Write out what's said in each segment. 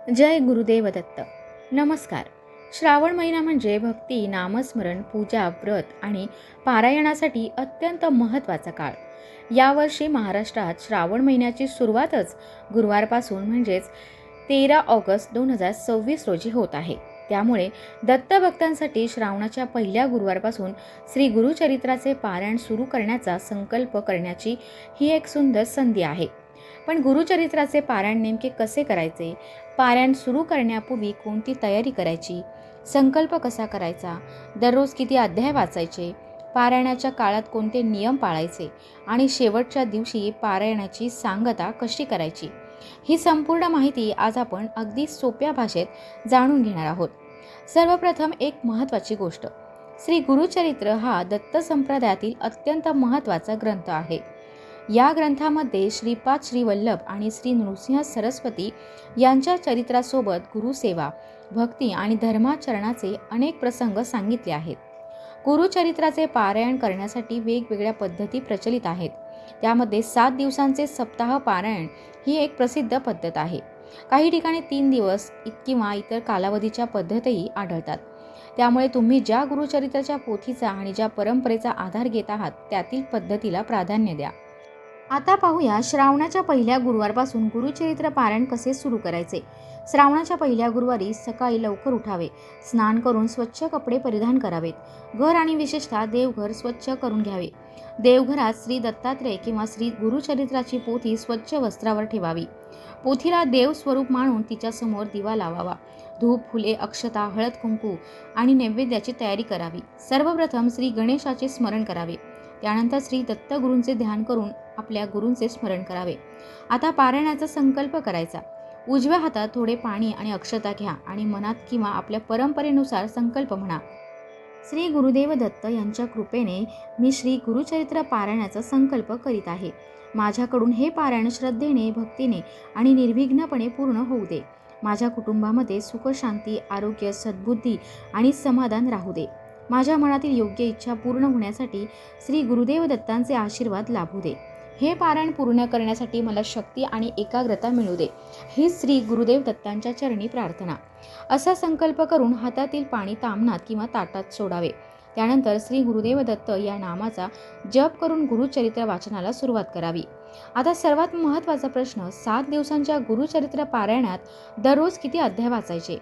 जय गुरुदेव दत्त. नमस्कार. श्रावण महिना म्हणजे भक्ती, नामस्मरण, पूजा, व्रत आणि पारायणासाठी अत्यंत महत्त्वाचा काळ. यावर्षी महाराष्ट्रात श्रावण महिन्याची सुरुवातच गुरुवारपासून म्हणजेच 13 ऑगस्ट 2026 रोजी होत आहे. त्यामुळे दत्तभक्तांसाठी श्रावणाच्या पहिल्या गुरुवारपासून श्री गुरुचरित्राचे पारायण सुरू करण्याचा संकल्प करण्याची ही एक सुंदर संधी आहे. पण गुरुचरित्राचे पारायण नेमके कसे करायचे, पारायण सुरू करण्यापूर्वी कोणती तयारी करायची, संकल्प कसा करायचा, दररोज किती अध्याय वाचायचे, पारायणाच्या काळात कोणते नियम पाळायचे आणि शेवटच्या दिवशी पारायणाची सांगता कशी करायची, ही संपूर्ण माहिती आज आपण अगदी सोप्या भाषेत जाणून घेणार आहोत. सर्वप्रथम एक महत्त्वाची गोष्ट, श्री गुरुचरित्र हा दत्त संप्रदायातील अत्यंत महत्त्वाचा ग्रंथ आहे. या ग्रंथामध्ये श्रीपाद श्रीवल्लभ आणि श्री नृसिंह सरस्वती यांच्या चरित्रासोबत गुरुसेवा, भक्ती आणि धर्माचरणाचे अनेक प्रसंग सांगितले आहेत. गुरुचरित्राचे पारायण करण्यासाठी वेगवेगळ्या पद्धती प्रचलित आहेत. त्यामध्ये 7 दिवसांचे सप्ताह पारायण ही एक प्रसिद्ध पद्धत आहे. काही ठिकाणी 3 दिवस किंवा इतर कालावधीच्या पद्धतीही आढळतात. त्यामुळे तुम्ही ज्या गुरुचरित्राच्या पोथीचा आणि ज्या परंपरेचा आधार घेत आहात त्यातील पद्धतीला प्राधान्य द्या. आता पाहूया श्रावणाच्या पहिल्या गुरुवारपासून गुरुचरित्र पारायण कसे सुरू करायचे. श्रावणाच्या पहिल्या गुरुवारी सकाळी लवकर उठावे, स्नान करून स्वच्छ कपडे परिधान करावेत. घर आणि विशेषतः देवघर स्वच्छ करून घ्यावे. देवघरात श्री दत्तात्रेय किंवा श्री गुरुचरित्राची पोथी स्वच्छ वस्त्रावर ठेवावी. पोथीला देव स्वरूप मानून तिच्यासमोर दिवा लावावा. धूप, फुले, अक्षता, हळद, कुंकू आणि नैवेद्याची तयारी करावी. सर्वप्रथम श्री गणेशाचे स्मरण करावे. त्यानंतर श्री दत्तगुरूंचे ध्यान करून आपल्या गुरूंचे स्मरण करावे. आता पारायणाचा संकल्प करायचा. उजव्या हातात थोडे पाणी आणि अक्षता घ्या आणि मनात किंवा आपल्या परंपरेनुसार संकल्प म्हणा. श्री गुरुदेव दत्त यांच्या कृपेने मी श्री गुरुचरित्र पारायणाचा संकल्प करीत आहे. माझ्याकडून हे पारायण श्रद्धेने, भक्तीने आणि निर्विघ्नपणे पूर्ण होऊ दे. माझ्या कुटुंबामध्ये सुख, शांती, आरोग्य, सद्बुद्धी आणि समाधान राहू दे. माझ्या मनातील योग्य इच्छा पूर्ण होण्यासाठी श्री गुरुदेव दत्तांचे आशीर्वाद लाभू दे. हे पारायण पूर्ण करण्यासाठी मला शक्ती आणि एकाग्रता मिळू दे, ही श्री गुरुदेव दत्तांच्या चरणी प्रार्थना. असा संकल्प करून हातातील पाणी ताम्हणात किंवा ताटात सोडावे. त्यानंतर श्री गुरुदेव दत्त या नामाचा जप करून गुरुचरित्र वाचनाला सुरुवात करावी. आता सर्वात महत्त्वाचा प्रश्न, 7 दिवसांच्या गुरुचरित्र पारायणात दररोज किती अध्याय वाचायचे.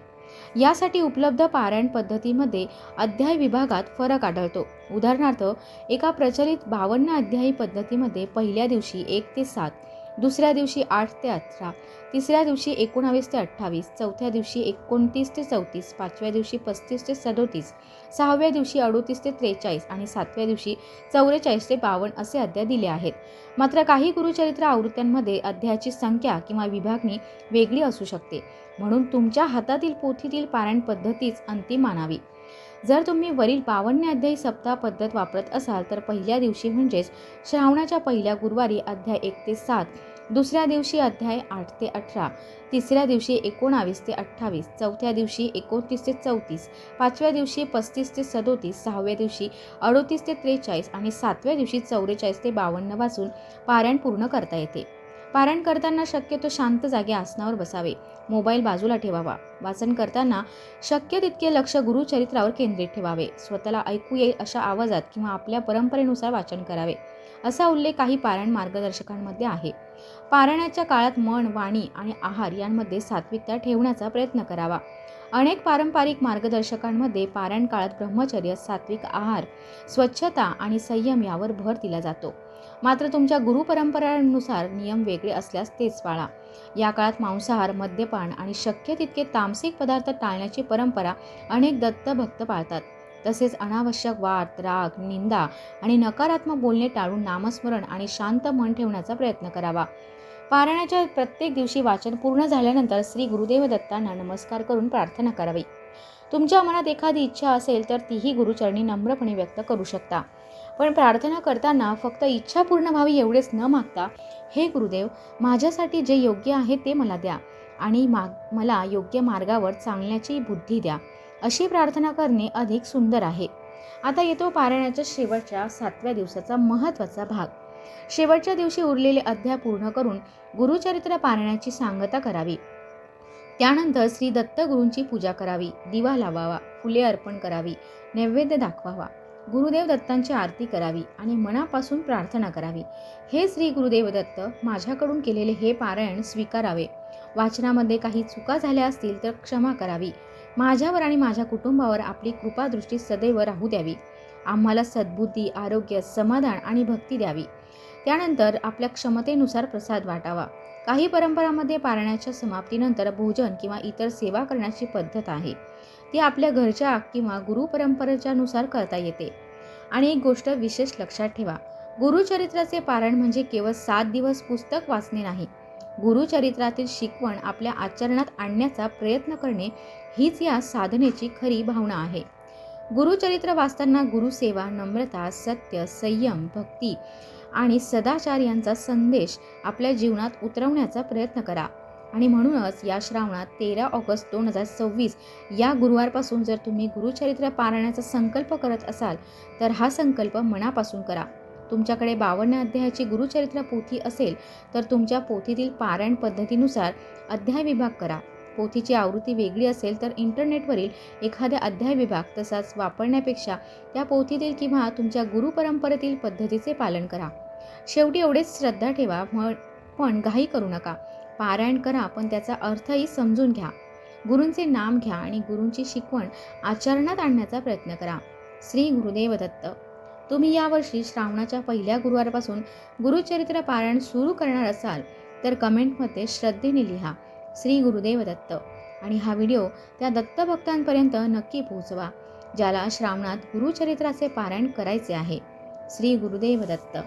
यासाठी उपलब्ध पारायण पद्धतीमध्ये अध्याय विभागात फरक आढळतो. उदाहरणार्थ, एका प्रचलित 52 अध्यायी पद्धतीमध्ये पहिल्या दिवशी 1 ते 7, दुसऱ्या दिवशी 8 ते 18, तिसऱ्या दिवशी 19 ते 28, चौथ्या दिवशी 29 ते 34, पाचव्या दिवशी 35 ते 37, सहाव्या दिवशी 38 ते 43 आणि सातव्या दिवशी 44 ते 52 असे अध्याय दिले आहेत. मात्र काही गुरुचरित्र आवृत्त्यांमध्ये अध्यायाची संख्या किंवा विभागणी वेगळी असू शकते. म्हणून तुमच्या हातातील पोथीतील पारायण पद्धतीच अंतिम मानावी. जर तुम्ही वरील 52 अध्यायी सप्ताह पद्धत वापरत असाल तर पहिल्या दिवशी म्हणजेच श्रावणाच्या पहिल्या गुरुवारी अध्याय 1 ते 7, दुसऱ्या दिवशी अध्याय 8 ते 18, तिसऱ्या दिवशी 19 ते 28, चौथ्या दिवशी 29 ते 34, पाचव्या दिवशी 35 ते 37, सहाव्या दिवशी 38 ते 43 आणि सातव्या दिवशी 44 ते 52 वाचून पारायण पूर्ण करता येते. पारायण करताना शक्यतो शांत जागी आसनावर बसावे. मोबाईल बाजूला ठेवावा. वाचन करताना शक्य तितके लक्ष गुरुचरित्रावर केंद्रित ठेवावे. स्वतःला ऐकू येईल अशा आवाजात किंवा आपल्या परंपरेनुसार वाचन करावे, असा उल्लेख काही पारायण मार्गदर्शकांमध्ये आहे. पारायणाच्या काळात मन, वाणी आणि आहार यांमध्ये सात्विकता ठेवण्याचा प्रयत्न करावा. अनेक पारंपरिक मार्गदर्शकांमध्ये पारायण काळात ब्रह्मचर्य, सात्विक आहार, स्वच्छता आणि संयम यावर भर दिला जातो. मात्र तुमच्या गुरुपरंपरांनुसार नियम वेगळे असल्यास तेच पाळा. या काळात मांसाहार, मद्यपान आणि शक्य तितके तामसिक पदार्थ टाळण्याची परंपरा अनेक दत्तभक्त पाळतात. तसेच अनावश्यक वाद, राग, निंदा आणि नकारात्मक बोलणे टाळून नामस्मरण आणि शांत मन ठेवण्याचा प्रयत्न करावा. पारायणाच्या प्रत्येक दिवशी वाचन पूर्ण झाल्यानंतर श्री गुरुदेव दत्तांना नमस्कार करून प्रार्थना करावी. तुमच्या मनात एखादी इच्छा असेल तर तीही गुरुचरणी नम्रपणे व्यक्त करू शकता. पण प्रार्थना करताना फक्त इच्छा पूर्ण व्हावी एवढेच न मागता, हे गुरुदेव, माझ्यासाठी जे योग्य आहे ते मला द्या आणि मला योग्य मार्गावर चालण्याची बुद्धी द्या, अशी प्रार्थना करणे अधिक सुंदर आहे. आता येतो पारायणाच्या शेवटच्या 7व्या दिवसाचा महत्त्वाचा भाग. शेवटच्या दिवशी उरलेले अध्याय पूर्ण करून गुरुचरित्र पारायणाची सांगता करावी. त्यानंतर श्री दत्तगुरूंची पूजा करावी, दिवा लावावा, फुले अर्पण करावी, नैवेद्य दाखवावा, गुरुदेव दत्तांची आरती करावी आणि मनापासून प्रार्थना करावी. हे श्री गुरुदेव दत्त, माझ्याकडून केलेले हे पारायण स्वीकारावे. वाचनामध्ये काही चुका झाल्या असतील तर क्षमा करावी. माझ्यावर आणि माझ्या कुटुंबावर आपली कृपादृष्टी सदैव राहू द्यावी. आम्हाला सद्बुद्धी, आरोग्य, समाधान आणि भक्ती द्यावी. त्यानंतर आपल्या क्षमतेनुसार प्रसाद वाटावा. काही परंपरांमध्ये पारायणाच्या समाप्तीनंतर भोजन किंवा इतर सेवा करण्याची पद्धत आहे. ती आपल्या घरच्या किंवा गुरु परंपरेच्या नुसार करता येते. आणि एक गोष्ट विशेष लक्षात ठेवा, गुरुचरित्राचे पारायण म्हणजे केवळ 7 दिवस पुस्तक वाचणे नाही. गुरुचरित्रातील शिकवण आपल्या आचरणात आणण्याचा प्रयत्न करणे हीच या साधनेची खरी भावना आहे. गुरुचरित्र वाचताना गुरुसेवा, नम्रता, सत्य, संयम, भक्ती आणि सदाचार यांचा संदेश आपल्या जीवनात उतरवण्याचा प्रयत्न करा. आणि म्हणूनच या श्रावणात 13 ऑगस्ट 2026 या गुरुवारपासून जर तुम्ही गुरुचरित्र पारायणाचा संकल्प करत असाल तर हा संकल्प मनापासून करा. तुमच्याकडे 52 अध्यायाची गुरुचरित्र पोथी असेल तर तुमच्या पोथीतील पारायण पद्धतीनुसार अध्याय विभाग करा. पोथीची आवृत्ती वेगळी असेल तर इंटरनेटवरील एखाद्या अध्याय विभाग तसाच वापरण्यापेक्षा त्या पोथीतील किंवा तुमच्या गुरुपरंपरेतील पद्धतीचे पालन करा. शेवटी एवढेच श्रद्धा ठेवा, पण घाई करू नका. पारायण करा, पण त्याचा अर्थही समजून घ्या. गुरूंचे नाम घ्या आणि गुरूंची शिकवण आचरणात आणण्याचा प्रयत्न करा. श्री गुरुदेव दत्त. तुम्ही यावर्षी श्रावणाच्या पहिल्या गुरुवारपासून गुरुचरित्र पारायण सुरू करणार असाल तर कमेंटमध्ये श्रद्धेने लिहा श्री गुरुदेव दत्त आणि हा व्हिडिओ त्या दत्तभक्तांपर्यंत नक्की पोहोचवा ज्याला श्रावणात गुरुचरित्राचे पारायण करायचे आहे. श्री गुरुदेव दत्त.